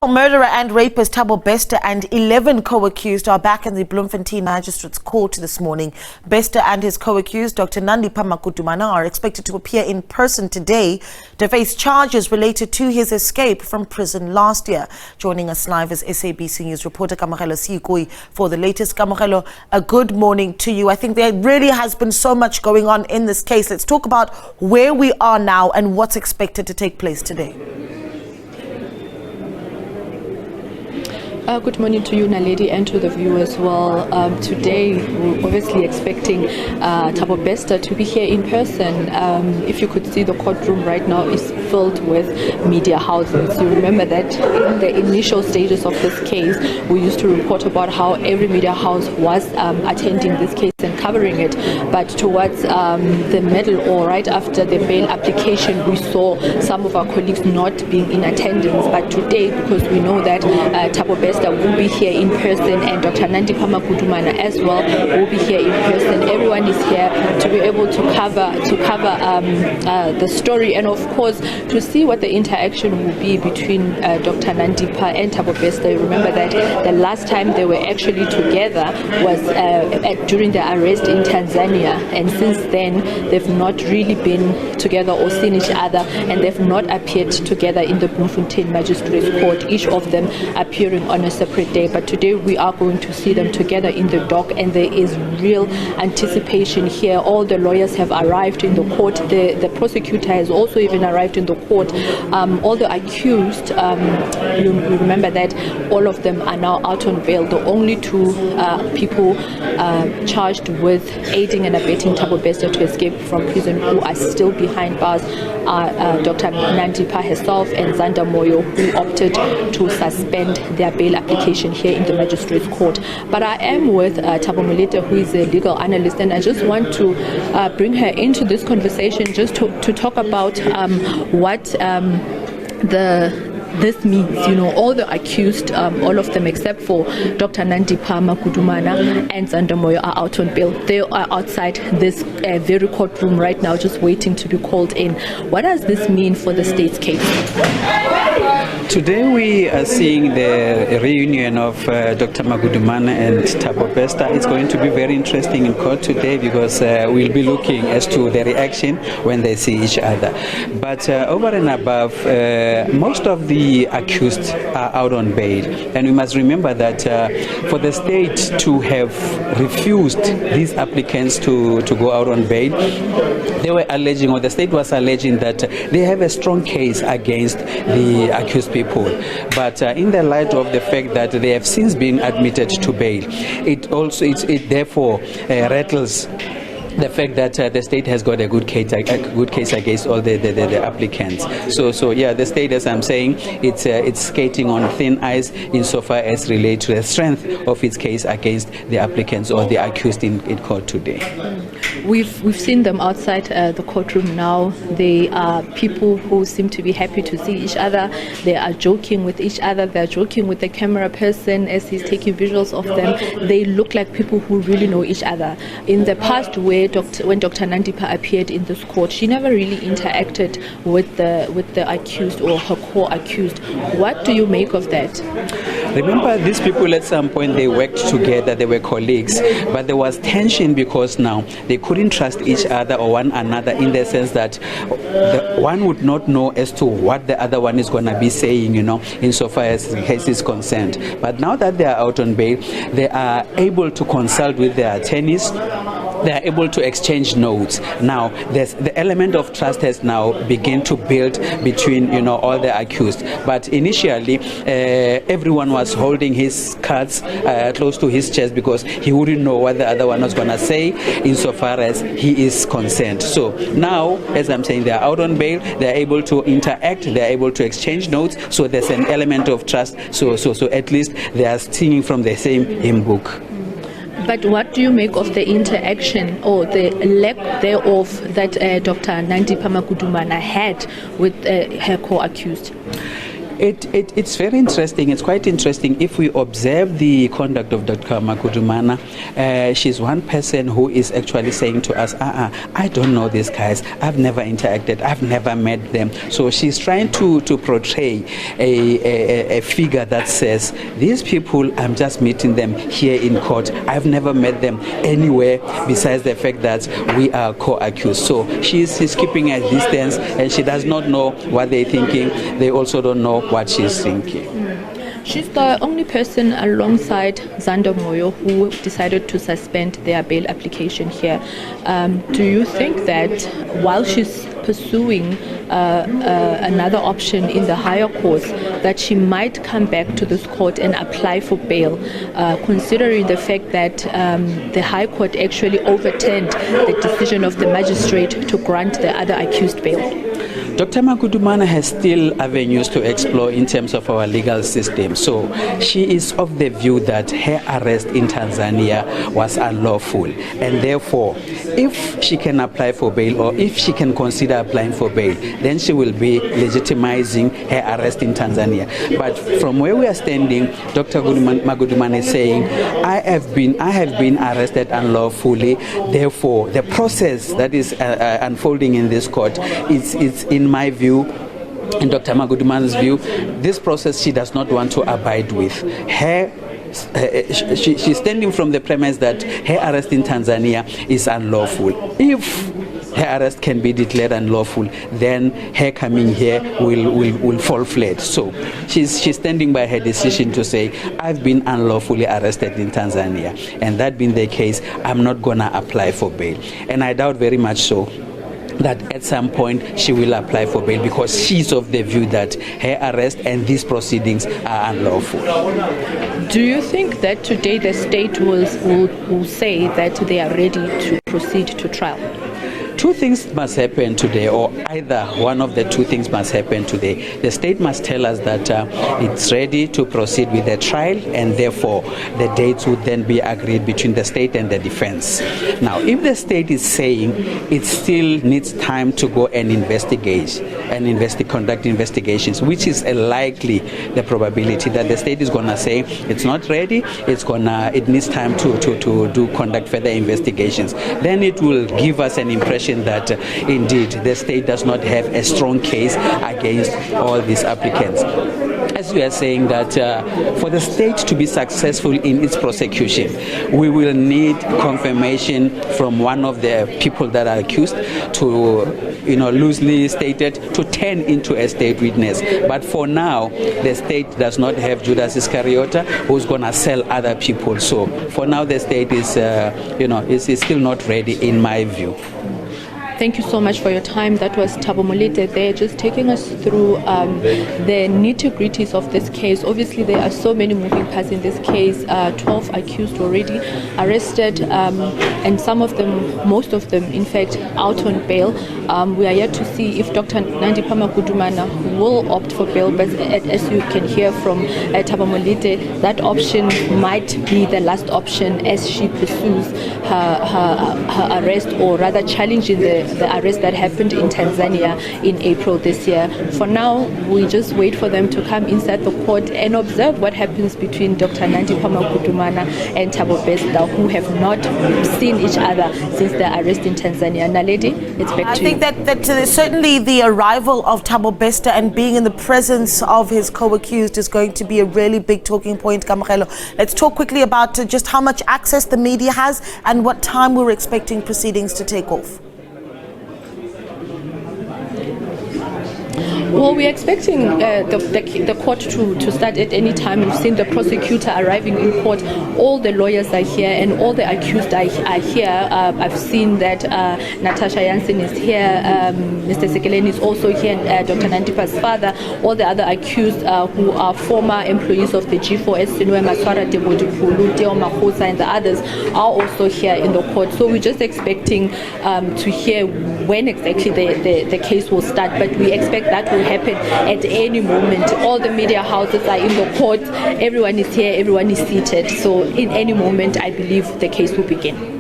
Murderer and rapist Thabo Bester and 11 co-accused are back in the Bloemfontein magistrate's court this morning. Bester and his co-accused, Doctor Nandipha Magudumana, are expected to appear in person today to face charges related to his escape from prison last year. Joining us live is SABC News reporter Kamohelo Sikui for the latest. Kamohelo, a good morning to you. I think there really has been so much going on in this case. Let's talk about where we are now and what's expected to take place today. Good morning to you, Naledi, and to the viewers as well. Today, we're obviously expecting Thabo Bester to be here in person. If you could see, the courtroom right now is filled with media houses. You remember that in the initial stages of this case, we used to report about how every media house was attending this case and covering it. But towards the middle or right after the bail application, we saw some of our colleagues not being in attendance. But today, because we know that Thabo Bester will be here in person and Doctor Nandipha Magudumana as well will be here in person. Everyone is here to be able to cover the story and of course to see what the interaction will be between Dr. Nandipha and Thabo Bester. Remember that the last time they were actually together was during the arrest in Tanzania, and since then they've not really been together or seen each other, and they've not appeared together in the Bloemfontein magistrate's court, each of them appearing on a separate day. But today we are going to see them together in the dock, and there is real anticipation here. All the lawyers have arrived in the court. The prosecutor has also even arrived in the court. All the accused, you remember that all of them are now out on bail. The only two people charged with aiding and abetting Thabo Bester to escape from prison who are still behind bars are Dr. Nandipha herself and Zanda Moyo, who opted to suspend their bail application here in the magistrate's court. But I am with Thabo Molete, who is a legal analyst, and I just want to bring her into this conversation just to talk about what this means. You know, all the accused, all of them except for Dr. Nandipha Magudumana and Zanda Moyo are out on bail. They are outside this very courtroom right now, just waiting to be called in. What does this mean for the state's case? Today we are seeing the reunion of Dr. Magudumana and Thabo Bester. It's going to be very interesting in court today because we'll be looking as to the reaction when they see each other. But over and above, most of the accused are out on bail. And we must remember that for the state to have refused these applicants to go out on bail, they were alleging, or the state was alleging, that they have a strong case against the accused people. But in the light of the fact that they have since been admitted to bail, it therefore rattles the fact that the state has got a good case against all the applicants. So yeah, the state, as I'm saying, it's skating on thin ice insofar as relates to the strength of its case against the applicants or the accused in court today. We've seen them outside the courtroom now. They are people who seem to be happy to see each other. They are joking with each other. They're joking with the camera person as he's taking visuals of them. They look like people who really know each other. In the past, when Dr. Nandipha appeared in this court, she never really interacted with the accused or her co-accused. What do you make of that? Remember, these people at some point they worked together, they were colleagues, but there was tension because now they couldn't trust each other or one another, in the sense that one would not know as to what the other one is going to be saying, you know, insofar as the case is concerned. But now that they are out on bail, they are able to consult with their attorneys. They are able to exchange notes. Now, the element of trust has now begun to build between, you know, all the accused. But initially, everyone was holding his cards close to his chest because he wouldn't know what the other one was going to say insofar as he is concerned. So now, as I'm saying, they are out on bail. They are able to interact. They are able to exchange notes. So there's an element of trust. So at least they are singing from the same hymn book. But what do you make of the interaction or the lack thereof that Dr. Nandipha Magudumana had with her co-accused? It's very interesting. It's quite interesting if we observe the conduct of Dr. Magudumana. She's one person who is actually saying to us, I don't know these guys. I've never interacted. I've never met them. So she's trying to portray a figure that says, these people, I'm just meeting them here in court. I've never met them anywhere besides the fact that we are co-accused. So she's keeping a distance, and she does not know what they're thinking. They also don't know what she's thinking. She's the only person alongside Zander Moyo who decided to suspend their bail application here. Do you think that while she's pursuing another option in the higher courts, that she might come back to this court and apply for bail, considering the fact that the High Court actually overturned the decision of the magistrate to grant the other accused bail? Dr. Magudumana has still avenues to explore in terms of our legal system. So she is of the view that her arrest in Tanzania was unlawful, and therefore if she can apply for bail, or if she can consider applying for bail, then she will be legitimizing her arrest in Tanzania. But from where we are standing, Dr. Magudumana is saying, I have been arrested unlawfully, therefore the process that is unfolding in this court is in my view, in Dr. Magudumana's view, this process she does not want to abide with. She's standing from the premise that her arrest in Tanzania is unlawful. If her arrest can be declared unlawful, then her coming here will fall flat. So she's standing by her decision to say, I've been unlawfully arrested in Tanzania, and that being the case, I'm not gonna apply for bail. And I doubt very much so that at some point she will apply for bail, because she's of the view that her arrest and these proceedings are unlawful. Do you think that today the state will say that they are ready to proceed to trial? Two things must happen today, or either one of the two things must happen today. The state must tell us that it's ready to proceed with the trial, and therefore the dates would then be agreed between the state and the defense. Now, if the state is saying it still needs time to go and investigate and conduct investigations, which is likely the probability that the state is going to say it's not ready, it needs time to conduct further investigations, then it will give us an impression that indeed the state does not have a strong case against all these applicants. As we are saying that for the state to be successful in its prosecution, we will need confirmation from one of the people that are accused to, loosely stated, to turn into a state witness. But for now, the state does not have Judas Iscariot who's going to sell other people. So for now, the state is, is still not ready, in my view. Thank you so much for your time. That was Thabo Molete there, just taking us through the nitty-gritties of this case. Obviously, there are so many moving parts in this case. 12 accused already arrested, and some of them, most of them, in fact, out on bail. We are yet to see if Dr. Nandipha Magudumana will opt for bail, but as you can hear from Thabo Molete, that option might be the last option as she pursues her arrest, or rather challenging the arrest that happened in Tanzania in April this year. For now, we just wait for them to come inside the court and observe what happens between Dr. Nandipha Magudumana and Thabo Bester, who have not seen each other since their arrest in Tanzania. Naledi, it's back to you. I think that certainly the arrival of Thabo Bester and being in the presence of his co-accused is going to be a really big talking point. Kamagelo, let's talk quickly about just how much access the media has and what time we're expecting proceedings to take off. Well, we're expecting the court to start at any time. We've seen the prosecutor arriving in court. All the lawyers are here and all the accused are here. I've seen that Natasha Jansen is here, Mr. Sekeleni is also here, Dr. Nandipha's father. All the other accused who are former employees of the G4S, Sinwe Maswara, Debodipulu, Teo Mahosa, and the others are also here in the court. So we're just expecting to hear when exactly the case will start, but we expect that will happen at any moment. All the media houses are in the court, everyone is here, everyone is seated, so in any moment I believe the case will begin.